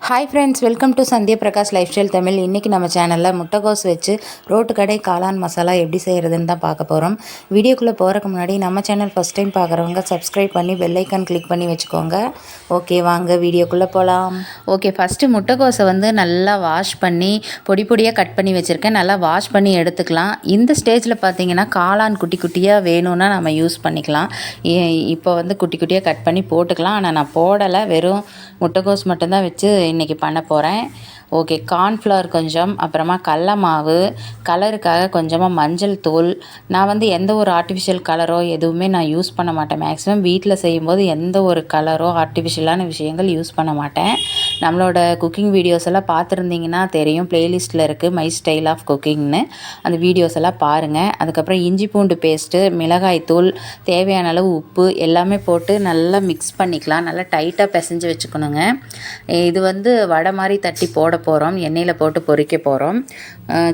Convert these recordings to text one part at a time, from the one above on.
Hi friends, welcome to Sandhya Prakash life style Tamil. இன்றைக்கி நம்ம சேனலில் முட்டைகோஸ் வச்சு ரோட்டு கடை காளான் மசாலா எப்படி செய்கிறதுன்னு தான் பார்க்க போகிறோம். வீடியோக்குள்ளே போகிறதுக்கு முன்னாடி நம்ம சேனல் ஃபஸ்ட் டைம் பார்க்குறவங்க சப்ஸ்கிரைப் பண்ணி பெல் ஐக்கான் கிளிக் பண்ணி வச்சுக்கோங்க. ஓகே, வாங்க வீடியோக்குள்ளே போகலாம். ஓகே, ஃபஸ்ட்டு முட்டைகோஸை வந்து நல்லா வாஷ் பண்ணி பொடி பொடியாக கட் பண்ணி வச்சுருக்கேன். நல்லா வாஷ் பண்ணி எடுத்துக்கலாம். இந்த ஸ்டேஜில் பார்த்தீங்கன்னா காளான் குட்டி குட்டியாக வேணும்னா நம்ம யூஸ் பண்ணிக்கலாம். இப்போ வந்து குட்டி குட்டியாக கட் பண்ணி போட்டுக்கலாம். ஆனால் நான் போடலை, வெறும் முட்டைகோஸ் மட்டும்தான் வச்சு இன்றைக்கி பண்ண போகிறேன். ஓகே, கார்ன்ஃப்ளவர் கொஞ்சம், அப்புறமா கடல மாவு, கலருக்காக கொஞ்சமாக மஞ்சள் தூள். நான் வந்து எந்த ஒரு ஆர்டிஃபிஷியல் கலரோ எதுவுமே நான் யூஸ் பண்ண மாட்டேன். மேக்ஸிமம் வீட்டில் செய்யும்போது எந்த ஒரு கலரோ ஆர்டிஃபிஷியலான விஷயங்கள் யூஸ் பண்ண மாட்டேன். நம்மளோட குக்கிங் வீடியோஸ் எல்லாம் பார்த்துருந்தீங்கன்னா தெரியும், ப்ளேலிஸ்ட்டில் இருக்குது மை ஸ்டைல் ஆஃப் குக்கிங்னு. அந்த வீடியோஸ் எல்லாம் பாருங்கள். அதுக்கப்புறம் இஞ்சி பூண்டு பேஸ்ட்டு, மிளகாய் தூள், தேவையான அளவு உப்பு எல்லாமே போட்டு நல்லா மிக்ஸ் பண்ணிக்கலாம். நல்லா டைட்டாக பிசைஞ்சு வச்சுக்கணுங்க. இது வந்து வடை மாதிரி தட்டி போட போகிறோம். எண்ணெயில் போட்டு பொரிக்க போகிறோம்.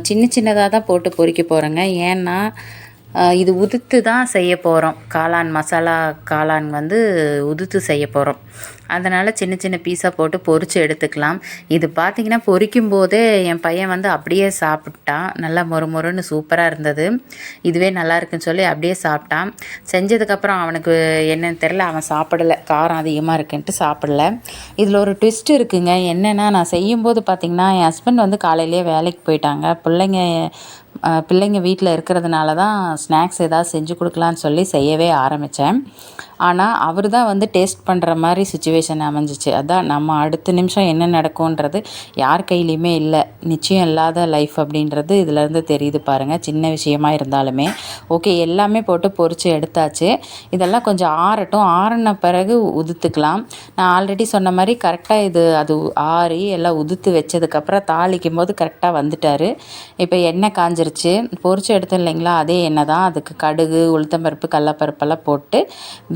சின்ன சின்னதாக தான் போட்டு பொரிக்க போகிறோங்க. ஏன்னா இது உதுத்து தான் செய்ய போகிறோம். காளான் மசாலா காளான் வந்து உதுத்து செய்ய போகிறோம். அதனால் சின்ன சின்ன பீஸாக போட்டு பொரித்து எடுத்துக்கலாம். இது பார்த்திங்கன்னா பொரிக்கும் போதே என் பையன் வந்து அப்படியே சாப்பிட்டான். நல்லா மொறுன்னு சூப்பராக இருந்தது. இதுவே நல்லா இருக்குன்னு சொல்லி அப்படியே சாப்பிட்டான். செஞ்சதுக்கப்புறம் அவனுக்கு என்னன்னு தெரில, அவன் சாப்பிடலை, காரம் அதிகமாக இருக்குன்ட்டு சாப்பிடல. இதில் ஒரு ட்விஸ்ட் இருக்குங்க. என்னென்னா, நான் செய்யும்போது பார்த்திங்கன்னா என் ஹஸ்பண்ட் வந்து காலையிலேயே வேலைக்கு போயிட்டாங்க. பிள்ளைங்க வீட்டில் இருக்கிறதுனால தான் ஸ்நாக்ஸ் ஏதாவது செஞ்சு கொடுக்கலான்னு சொல்லி செய்யவே ஆரம்பித்தேன். ஆனால் அவர் தான் வந்து டேஸ்ட் பண்ணுற மாதிரி சுச்சுவேஷன் அமைஞ்சிச்சு. அதான் நம்ம அடுத்த நிமிஷம் என்ன நடக்கும்ன்றது யார் கையிலையுமே இல்லை. நிச்சயம் இல்லாத லைஃப் அப்படின்றது இதிலேருந்து தெரியுது பாருங்கள், சின்ன விஷயமா இருந்தாலுமே. ஓகே, எல்லாமே போட்டு பொரித்து எடுத்தாச்சு. இதெல்லாம் கொஞ்சம் ஆறட்டும். ஆறின பிறகு உதுத்துக்கலாம். நான் ஆல்ரெடி சொன்ன மாதிரி கரெக்டாக அது ஆறி எல்லாம் உதுத்து வச்சதுக்கப்புறம் தாளிக்கும் போது கரெக்டாக வந்துட்டார். இப்போ எண்ணெய் காஞ்சிருச்சு. பொரித்து எடுத்தோம் இல்லைங்களா, அதே எண்ணெய் தான். அதுக்கு கடுகு, உளுத்தம்பருப்பு, கடலப்பருப்பெல்லாம் போட்டு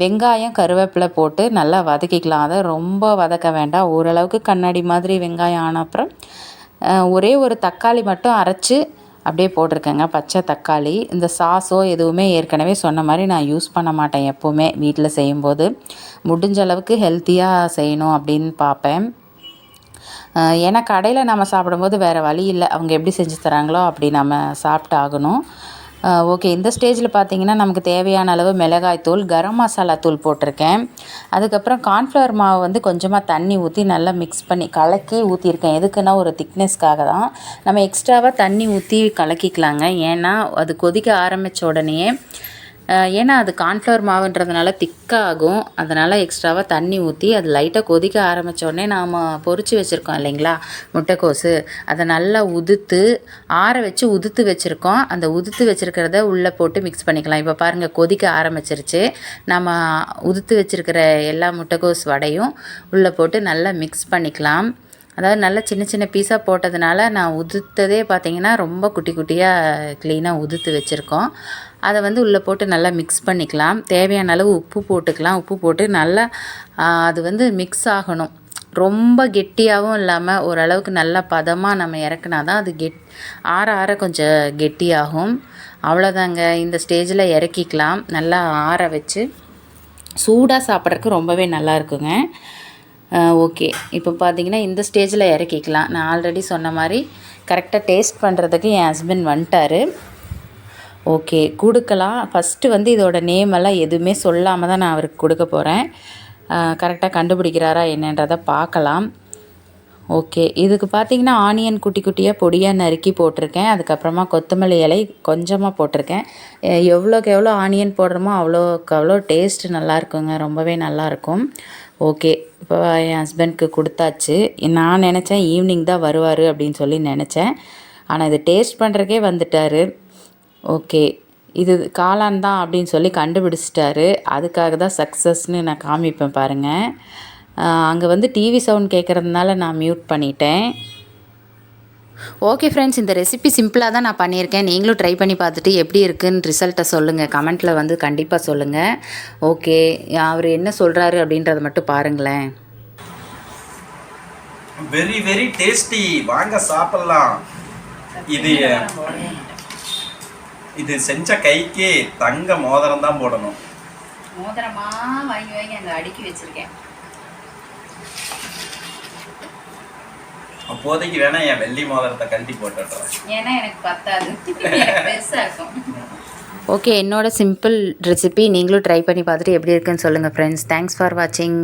வெங்காயம், கருவேப்பிலை போட்டு நல்லா வதக்கிக்கலாம். அதை ரொம்ப வதக்க வேண்டாம். ஓரளவுக்கு கண்ணாடி மாதிரி வெங்காயம் ஆன அப்புறம் ஒரே ஒரு தக்காளி மட்டும் அரைச்சி அப்படியே போட்டிருக்கேங்க, பச்சை தக்காளி. இந்த சாஸோ எதுவுமே ஏற்கனவே சொன்ன மாதிரி நான் யூஸ் பண்ண மாட்டேன். எப்போவுமே வீட்டில் செய்யும்போது முடிஞ்ச அளவுக்கு ஹெல்த்தியாக செய்யணும் அப்படின்னு பார்ப்பேன். ஏன்னா கடையில் நம்ம சாப்பிடும்போது வேறு வழி இல்லை. அவங்க எப்படி செஞ்சு தராங்களோ அப்படி நம்ம சாப்பிட்டு ஆகணும். ஓகே, இந்த ஸ்டேஜில் பார்த்திங்கன்னா நமக்கு தேவையான அளவு மிளகாய் தூள், கரம் மசாலா தூள் போட்டிருக்கேன். அதுக்கப்புறம் கார்ன்ஃப்ளவர் மாவு வந்து கொஞ்சமாக தண்ணி ஊற்றி நல்லா மிக்ஸ் பண்ணி கலக்கி ஊற்றிருக்கேன். எதுக்குன்னா ஒரு திக்னஸ்க்காக தான். நம்ம எக்ஸ்ட்ராவாக தண்ணி ஊற்றி கலக்கிக்கலாங்க. ஏன்னா அது கொதிக்க ஆரம்பித்த உடனேயே, ஏன்னா அது கார்ன்ஃப்ளவர் மாவுன்றதுனால திக்காகும். அதனால் எக்ஸ்ட்ராவாக தண்ணி ஊற்றி அது லைட்டாக கொதிக்க ஆரம்பித்தோடனே நாம் பொரித்து வச்சுருக்கோம் இல்லைங்களா முட்டைக்கோஸு, அதை நல்லா உதுத்து ஆற வச்சு உதுத்து வச்சுருக்கோம். அந்த உதுத்து வச்சுருக்கிறத உள்ளே போட்டு மிக்ஸ் பண்ணிக்கலாம். இப்போ பாருங்கள், கொதிக்க ஆரம்பிச்சிருச்சு. நம்ம உதுத்து வச்சுருக்கிற எல்லா முட்டைக்கோஸ் வடையும் உள்ளே போட்டு நல்லா மிக்ஸ் பண்ணிக்கலாம். அதாவது நல்லா சின்ன சின்ன பீஸாக போட்டதுனால நான் உதுத்ததே பார்த்திங்கன்னா ரொம்ப குட்டி குட்டியாக க்ளீனாக உதுத்து வச்சுருக்கோம். அதை வந்து உள்ளே போட்டு நல்லா மிக்ஸ் பண்ணிக்கலாம். தேவையான அளவு உப்பு போட்டுக்கலாம். உப்பு போட்டு நல்லா அது வந்து மிக்ஸ் ஆகணும். ரொம்ப கெட்டியாகவும் இல்லாமல் ஓரளவுக்கு நல்லா பதமாக நம்ம இறக்குனா தான் அது ஆற ஆற கொஞ்சம் கெட்டியாகும். அவ்வளோதாங்க. இந்த ஸ்டேஜில் இறக்கிக்கலாம். நல்லா ஆற வச்சு சூடாக சாப்பிட்றதுக்கு ரொம்பவே நல்லா இருக்குங்க. ஓகே, இப்போ பார்த்திங்கன்னா இந்த ஸ்டேஜில் இறக்கிக்கலாம். நான் ஆல்ரெடி சொன்ன மாதிரி கரெக்டாக டேஸ்ட் பண்ணுறதுக்கு என் ஹஸ்பண்ட் வந்துட்டார். ஓகே, கொடுக்கலாம். ஃபஸ்ட்டு வந்து இதோட நேமெல்லாம் எதுவுமே சொல்லாமல் தான் நான் அவருக்கு கொடுக்க போகிறேன். கரெக்டாக கண்டுபிடிக்கிறாரா என்னன்றதை பார்க்கலாம். ஓகே, இதுக்கு பார்த்திங்கன்னா ஆனியன் குட்டி குட்டியாக பொடியாக நறுக்கி போட்டிருக்கேன். அதுக்கப்புறமா கொத்தமல்லி இலை கொஞ்சமாக போட்டிருக்கேன். எவ்வளோக்கு எவ்வளோ ஆனியன் போடுறோமோ அவ்வளோக்கு அவ்வளோ டேஸ்ட்டு நல்லாயிருக்குங்க, ரொம்பவே நல்லாயிருக்கும். ஓகே, இப்போ என் ஹஸ்பண்ட்க்கு கொடுத்தாச்சு. நான் நினச்சேன் ஈவினிங் தான் வருவார் அப்படின்னு சொல்லி நினச்சேன். ஆனால் இது டேஸ்ட் பண்ணுறக்கே வந்துட்டார். ஓகே, இது காளான் தான் அப்படின்னு சொல்லி கண்டுபிடிச்சிட்டாரு. அதுக்காக தான் சக்ஸஸ்ன்னு நான் காமிப்பேன் பாருங்கள். அங்கே வந்து டிவி சவுண்ட் கேட்குறதுனால நான் மியூட் பண்ணிட்டேன். ஓகே ஃப்ரெண்ட்ஸ், இந்த ரெசிபி சிம்பிளாக தான் நான் பண்ணியிருக்கேன். நீங்களும் ட்ரை பண்ணி பார்த்துட்டு எப்படி இருக்குன்னு ரிசல்ட்டை சொல்லுங்கள். கமெண்ட்டில் வந்து கண்டிப்பாக சொல்லுங்கள். ஓகே, அவர் என்ன சொல்கிறாரு அப்படின்றத மட்டும் பாருங்களேன். வெரி வெரி டேஸ்டி, வாங்க சாப்பிடலாம். இது செஞ்ச கைக்கு தங்க மோதிரம் தான் போடணும். மோதிரமாக வாங்கி அங்கே அடுக்கி வச்சுருக்கேன். அப்போதைக்கு வேணா என் வெள்ளி மோதிரத்தை கழட்டி போட்டுடுறேன். ஏன்னா எனக்கு பத்தாது, பெருசாக இருக்கும். ஓகே, என்னோட சிம்பிள் ரெசிபி நீங்களும் ட்ரை பண்ணி பார்த்துட்டு எப்படி இருக்குன்னு சொல்லுங்கள் ஃப்ரெண்ட்ஸ். தேங்க்ஸ் ஃபார் வாட்சிங்.